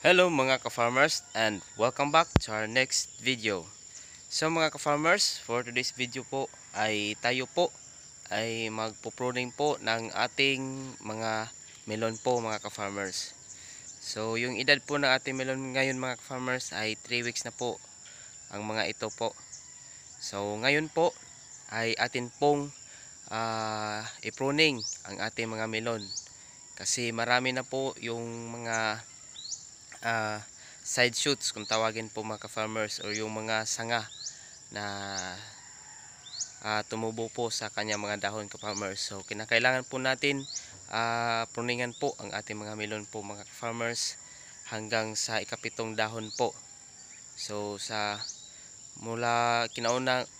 Hello mga ka-farmers and welcome back to our next video. So mga ka-farmers, for today's video po ay tayo po ay magpo-pruning po ng ating mga melon po mga ka-farmers. So yung edad po ng ating melon ngayon mga ka-farmers ay 3 weeks na po ang mga ito po. So ngayon po ay atin pong i-pruning ang ating mga melon. Kasi marami na po yung mga side shoots kung tawagin po mga ka-farmers, or yung mga sanga na tumubo po sa kanya mga dahon ka-farmers. So kinakailangan po natin pruningan po ang ating mga melon po mga ka-farmers hanggang sa ikapitong dahon po. So sa mula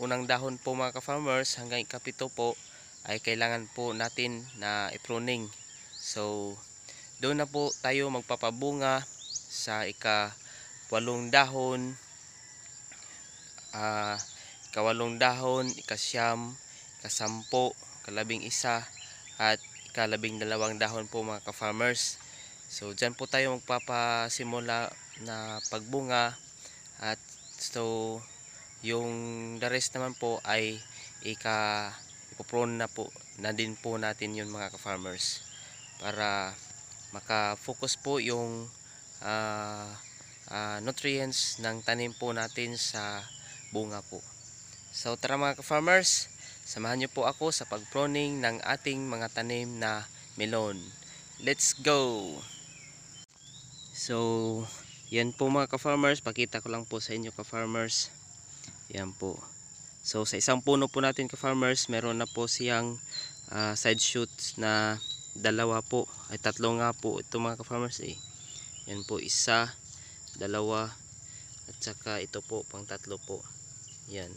unang dahon po mga ka-farmers hanggang ikapito po ay kailangan po natin na i-pruning. So doon na po tayo magpapabunga sa ika-8 dahon, ika-8 dahon, ika-9, ika-10, ika-11 at ika-12 dahon po mga ka-farmers. So dyan po tayo magpapasimula na pagbunga, at so yung the rest naman po ay ipoprune na po na din po natin yun mga ka-farmers, para maka-focus po yung nutrients ng tanim po natin sa bunga po. So tara mga ka-farmers, samahan nyo po ako sa pag-pruning ng ating mga tanim na melon. Let's go! So yan po mga ka-farmers, pakita ko lang po sa inyo ka-farmers. Yan po. So sa isang puno po natin ka-farmers, meron na po siyang side shoots na dalawa po, ay tatlo nga po ito mga ka-farmers eh. Yan po, isa, dalawa, at saka ito po pang tatlo po. Yan.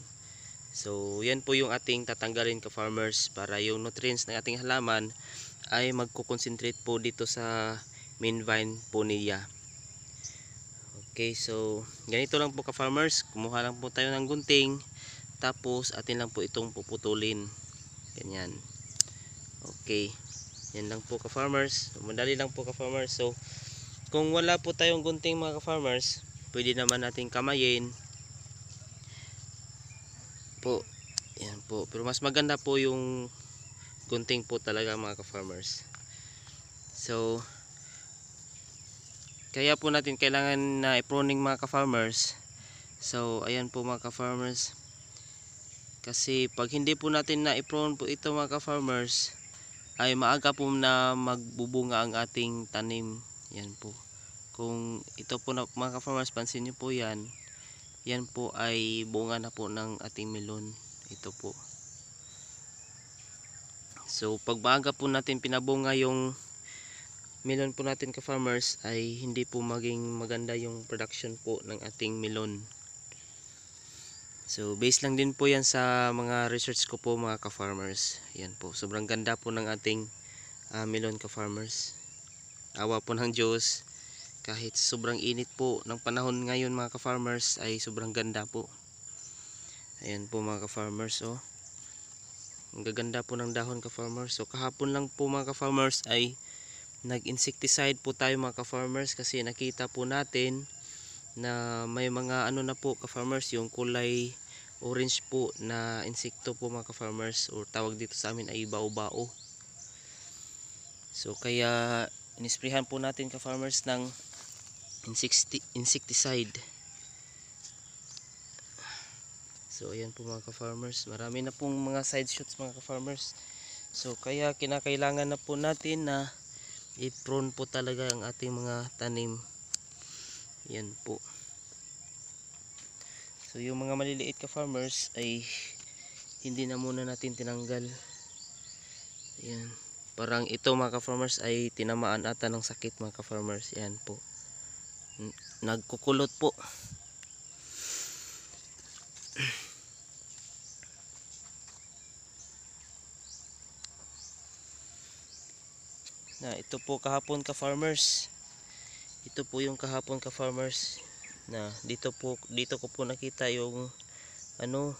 So yan po yung ating tatanggalin ka-farmers, para yung nutrients ng ating halaman ay magko-concentrate po dito sa main vine po niya. Okay, so ganito lang po ka-farmers, kumuha lang po tayo ng gunting, tapos atin lang po itong puputulin. Ganyan. Okay, yan lang po ka-farmers, madali lang po ka-farmers. So kung wala po tayong gunting mga ka-farmers, pwede naman nating kamayin po. Yan po, pero mas maganda po yung gunting po talaga mga ka-farmers. So kaya po natin kailangan na i-pruning mga ka-farmers. So ayan po mga ka-farmers, kasi pag hindi po natin na i-prune po ito mga ka-farmers, ay maaga po na magbubunga ang ating tanim. Yan po, kung ito po na mga ka-farmers, pansin nyo po yan, yan po ay bunga na po ng ating melon. Ito po. So pag maaga po natin pinabunga yung melon po natin ka-farmers, ay hindi po maging maganda yung production po ng ating melon. So base lang din po yan sa mga research ko po mga ka-farmers. Yan po, sobrang ganda po ng ating melon ka-farmers. Awa po ng Diyos, kahit sobrang init po ng panahon ngayon mga ka-farmers, ay sobrang ganda po. Ayan po mga ka-farmers, oh. Ang gaganda po ng dahon ka-farmers. So kahapon lang po mga ka-farmers ay nag-insecticide po tayo mga ka-farmers, kasi nakita po natin na may mga ano na po ka-farmers, yung kulay orange po na insekto po mga ka-farmers, or tawag dito sa amin ay bao-bao. So kaya inisprehan po natin ka-farmers ng insecticide. So ayan po mga ka-farmers, marami na pong mga side shoots mga ka-farmers. So kaya kinakailangan na po natin na i-prune po talaga ang ating mga tanim. Yan po. So yung mga maliliit ka-farmers ay hindi na muna natin tinanggal. Yan. Parang ito mga ka-farmers ay tinamaan ata ng sakit mga ka-farmers. Yan po. Nagkukulot po. Na ito po kahapon ka-farmers. Ito po yung kahapon ka-farmers, na dito ko po nakita yung ano,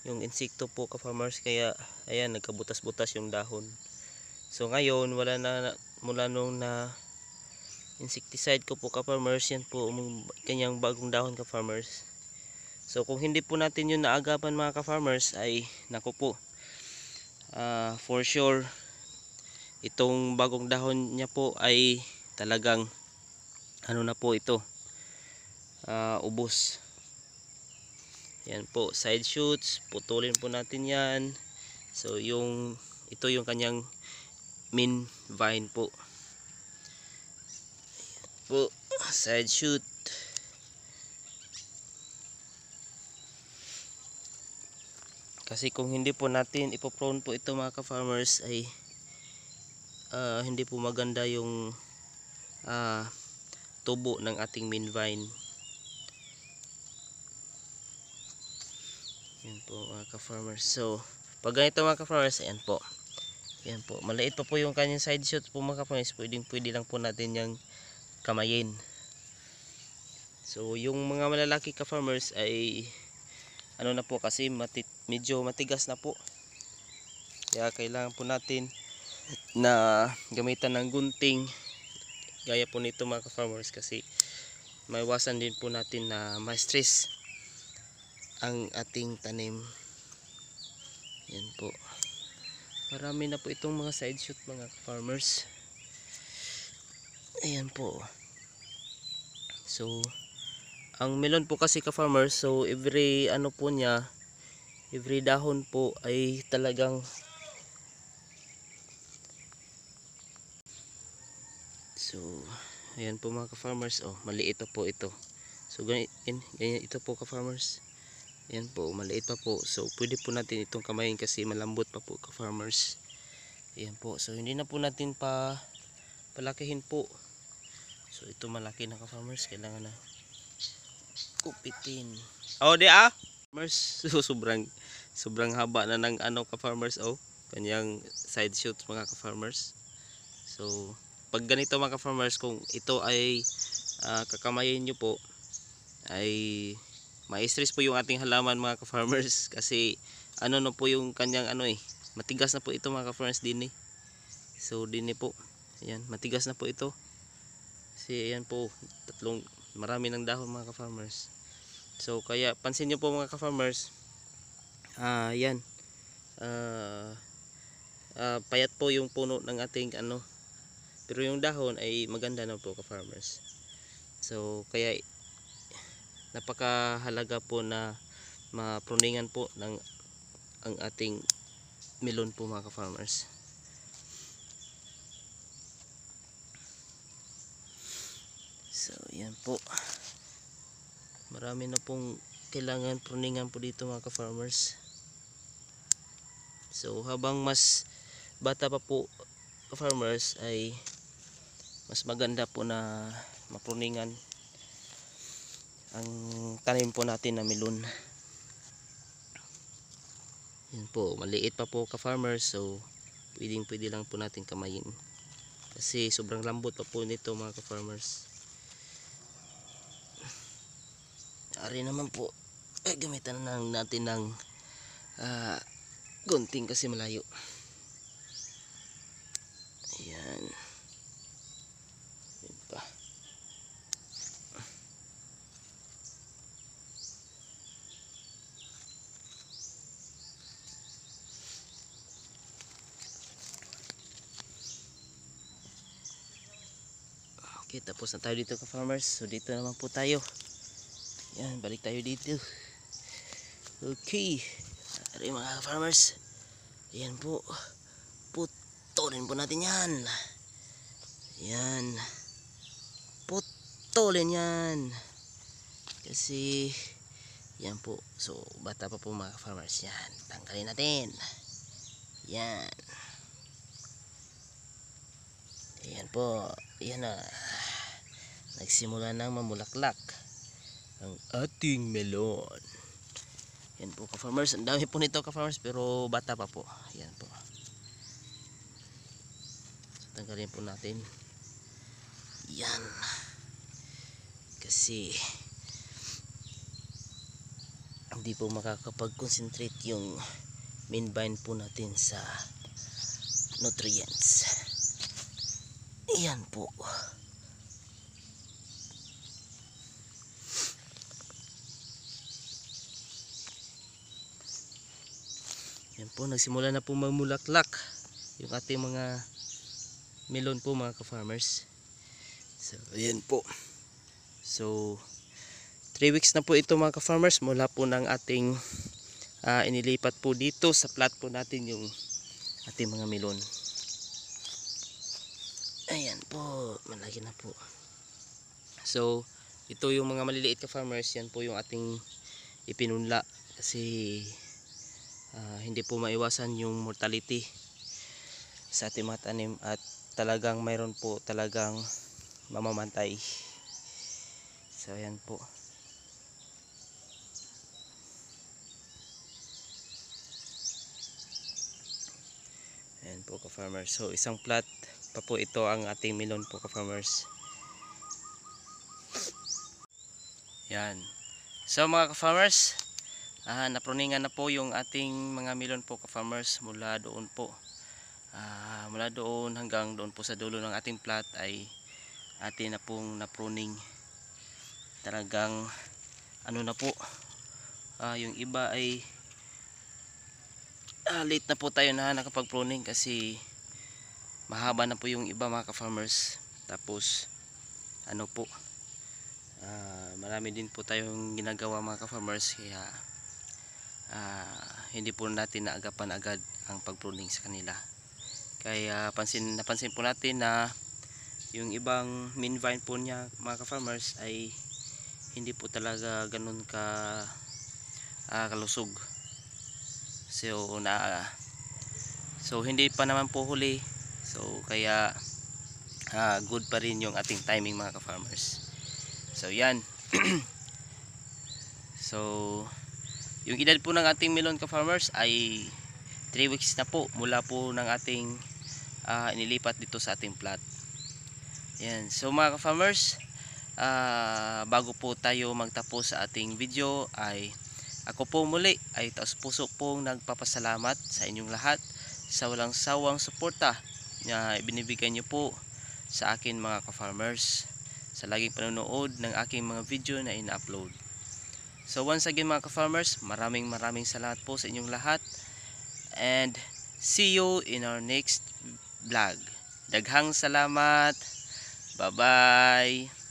yung insekto po ka-farmers, kaya ayan, nagkabutas-butas yung dahon. So ngayon wala na, mula nung na insecticide ko po ka-farmers. Yan po kanyang bagong dahon ka-farmers. So kung hindi po natin yun naagapan mga ka-farmers ay naku po, for sure itong bagong dahon niya po ay talagang ano na po ito, ubos. Yan po, side shoots, putulin po natin yan. So ito yung kanyang main vine po. Ayan po, side shoot. Kasi kung hindi po natin ipoprone po ito mga ka-farmers ay hindi po maganda yung tubo ng ating main vine. Yan po mga ka-farmers. So pag ganito mga ka-farmers, ayan po. Yan po, maliit pa po yung kanyang side shoot po mga ka-farmers. Pwede lang po natin yung kamayin. So yung mga malalaki ka-farmers ay ano na po, kasi medyo matigas na po. Kaya kailangan po natin na gamitan ng gunting gaya po nito mga ka-farmers, kasi maiwasan din po natin na ma-stress ang ating tanim. Yan po, marami na po itong mga side shoot mga ka-farmers. Ayan po. So ang melon po kasi ka-farmers, so every ano po niya, every dahon po ay talagang so ayan po mga ka-farmers. Oh, maliit pa po ito. So ganyan ito po ka-farmers. Ayan po, maliit pa po. So pwede po natin itong kamayin kasi malambot pa po ka-farmers. Ayan po. So hindi na po natin palakihin po. So ito malaki na ka-farmers, kailangan na kupitin. Oh, farmers. So sobrang haba na ng ano ka-farmers. Oh, kanyang side shoots mga ka-farmers. So pag ganito mga ka-farmers, kung ito ay kakamayin nyo po, ay ma-stress po yung ating halaman mga ka-farmers, kasi ano na po yung kanyang matigas na po ito mga ka-farmers din eh. So din eh po, ayan, matigas na po ito. Kasi ayan po, marami ng dahon mga ka-farmers. So kaya pansin nyo po mga ka-farmers, ayan, payat po yung puno ng ating pero yung dahon ay maganda na po ka-farmers. So kaya napakahalaga po na mapruningan po ang ating melon po mga ka-farmers. So yan po, marami na pong kailangan pruningan po dito mga ka-farmers. So habang mas bata pa po ka-farmers ay mas maganda po na mapruningan ang tanim po natin na melon. Yan po, maliit pa po ka-farmers, so pwede lang po natin kamayin kasi sobrang lambot pa po nito mga ka-farmers. Ari naman po gamitan lang natin ng gunting kasi malayo. Ayan. Yan pa. Okay, tapos na tayo dito ka-farmers. So dito naman po tayo. Yan, balik tayo dito. Okay. Ari mga ka-farmers. Ayan po. Putulin po natin yan. Yan. Putulin yan. Kasi yan po. So bata pa po mga ka-farmers. Yan. Tanggalin natin. Yan. Ayan po. Ayan na. Nagsimula nang mamulaklak ang ating melon. Yan po ka-farmers. Ang dami po nito ka-farmers, pero bata pa po. Yan po. So, tanggalin po natin. Yan. Kasi hindi po makakapag-concentrate yung main vine po natin sa nutrients. Yan po. Yan po, nagsimula na po mamulaklak yung ating mga melon po mga ka-farmers. So ayan po. So 3 weeks na po ito mga ka-farmers mula po ng ating inilipat po dito sa plot po natin yung ating mga melon. Ayan po, malaki na po. So ito yung mga maliliit ka-farmers, yan po yung ating ipinunla kasi hindi po maiwasan yung mortality sa ating mga tanim at talagang mayroon po talagang mamamantay. So ayan po. Ayan po ka-farmers. So isang plot pa po ito ang ating melon po ka-farmers. Yan. So mga ka-farmers, napruningan na po yung ating mga melon po ka-farmers mula doon po. Mula doon hanggang doon po sa dulo ng ating plot ay atin na pong napruning. Talagang ano na po, yung iba ay late na po tayo na nakapag-pruning kasi mahaba na po yung iba mga ka-farmers. Tapos ano po, marami din po tayong ginagawa mga ka-farmers kaya hindi po natin naagapan agad ang pag-pruning sa kanila. Kaya napansin po natin na yung ibang main vine po niya mga ka-farmers ay hindi po talaga ganun kalusog. So hindi pa naman po huli. So kaya good pa rin yung ating timing mga ka-farmers. So yan. So yung edad po ng ating melon ka-farmers ay 3 weeks na po mula po ng ating inilipat dito sa ating plot. Yan. So mga ka-farmers, bago po tayo magtapos sa ating video ay ako po muli ay taos puso pong nagpapasalamat sa inyong lahat sa walang sawang suporta na ibinibigay nyo po sa akin mga ka-farmers sa laging panonood ng aking mga video na ina-upload. So once again mga ka-farmers, maraming salamat po sa inyong lahat and see you in our next vlog. Daghang salamat. Bye bye.